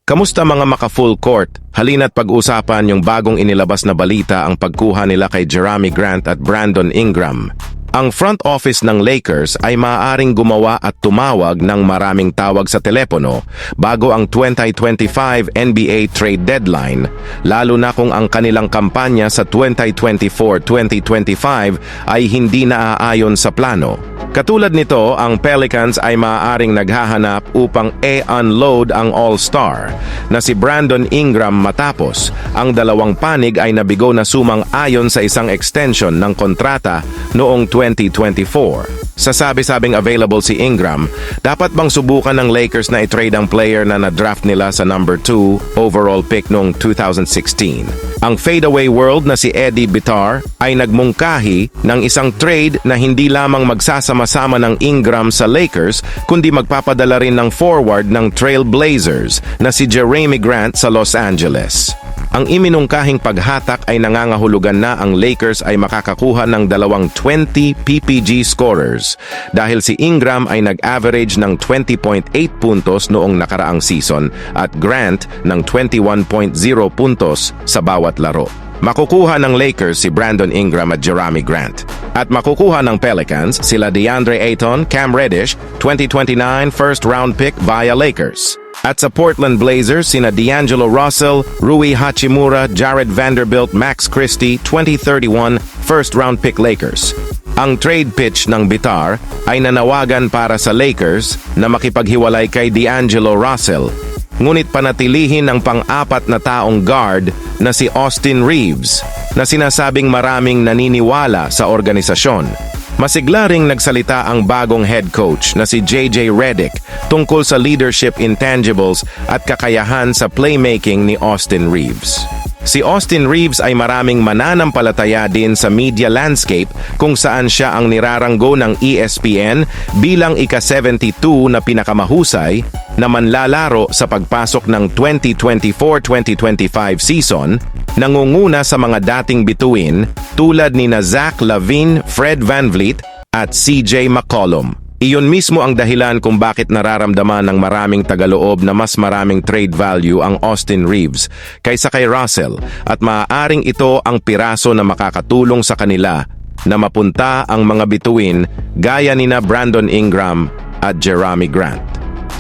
Kamusta mga maka-full court? Halina't pag-usapan yung bagong inilabas na balita ang pagkuha nila kay Jerami Grant at Brandon Ingram. Ang front office ng Lakers ay maaaring gumawa at tumawag ng maraming tawag sa telepono bago ang 2025 NBA trade deadline, lalo na kung ang kanilang kampanya sa 2024-2025 ay hindi naaayon sa plano. Katulad nito, ang Pelicans ay maaaring naghahanap upang i-unload ang All-Star na si Brandon Ingram matapos ang dalawang panig ay nabigo na sumang ayon sa isang extension ng kontrata noong 2024. Sa sabi-sabing available si Ingram, dapat bang subukan ng Lakers na i-trade ang player na na-draft nila sa number 2 overall pick noong 2016? Ang fadeaway world na si Eddie Bitar ay nagmungkahi ng isang trade na hindi lamang magsasama-sama ng Ingram sa Lakers kundi magpapadala rin ng forward ng Trail Blazers na si Jerami Grant sa Los Angeles. Ang iminungkahing paghatak ay nangangahulugan na ang Lakers ay makakakuha ng dalawang 20 PPG scorers dahil si Ingram ay nag-average ng 20.8 puntos noong nakaraang season at Grant ng 21.0 puntos sa bawat laro. Makukuha ng Lakers si Brandon Ingram at Jerami Grant. At makukuha ng Pelicans sila DeAndre Ayton, Cam Reddish, 2029 first-round pick via Lakers. At sa Portland Blazers, sina D'Angelo Russell, Rui Hachimura, Jared Vanderbilt, Max Christie, 2031 first-round pick Lakers. Ang trade pitch ng Bitar ay nanawagan para sa Lakers na makipaghiwalay kay D'Angelo Russell, ngunit panatilihin ang pang-apat na taong guard na si Austin Reeves na sinasabing maraming naniniwala sa organisasyon. Masigla ring nagsalita ang bagong head coach na si JJ Redick tungkol sa leadership intangibles at kakayahan sa playmaking ni Austin Reeves. Si Austin Reeves ay maraming mananampalataya din sa media landscape kung saan siya ang niraranggo ng ESPN bilang ika-72 na pinakamahusay na manlalaro sa pagpasok ng 2024-2025 season, nangunguna sa mga dating bituin tulad ni Zach LaVine, Fred VanVleet at CJ McCollum. Iyon mismo ang dahilan kung bakit nararamdaman ng maraming tagaloob na mas maraming trade value ang Austin Reeves kaysa kay Russell at maaaring ito ang piraso na makakatulong sa kanila na mapunta ang mga bituin gaya nina Brandon Ingram at Jerami Grant.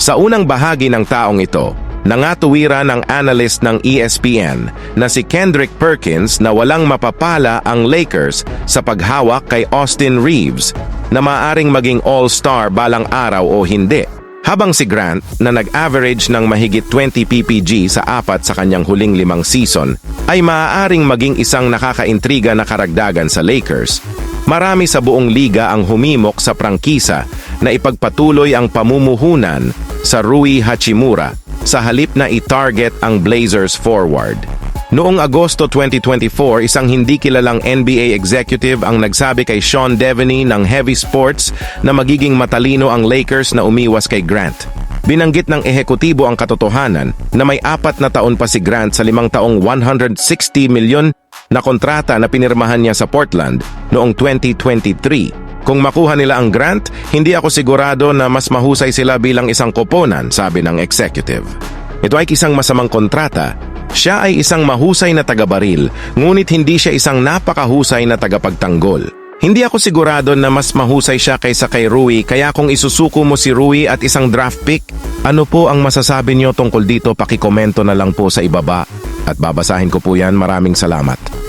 Sa unang bahagi ng taong ito, nangatuwira ng analyst ng ESPN na si Kendrick Perkins na walang mapapala ang Lakers sa paghawak kay Austin Reeves na maaaring maging all-star balang araw o hindi. Habang si Grant na nag-average ng mahigit 20 PPG sa apat sa kanyang huling 5 season ay maaaring maging isang nakakaintriga na karagdagan sa Lakers, marami sa buong liga ang humimok sa prangkisa na ipagpatuloy ang pamumuhunan sa Rui Hachimura sa halip na i-target ang Blazers forward. Noong Agosto 2024, isang hindi kilalang NBA executive ang nagsabi kay Sean Deveney ng Heavy Sports na magiging matalino ang Lakers na umiwas kay Grant. Binanggit ng ehekutibo ang katotohanan na may 4 na taon pa si Grant sa 5 taong $160 million na kontrata na pinirmahan niya sa Portland noong 2023. Kung makuha nila ang Grant, hindi ako sigurado na mas mahusay sila bilang isang koponan, sabi ng executive. Ito ay isang masamang kontrata. Siya ay isang mahusay na taga-baril, ngunit hindi siya isang napakahusay na tagapagtanggol. Hindi ako sigurado na mas mahusay siya kaysa kay Rui, kaya kung isusuko mo si Rui at isang draft pick, ano po ang masasabi niyo tungkol dito? Pakikomento na lang po sa ibaba at babasahin ko po yan. Maraming salamat.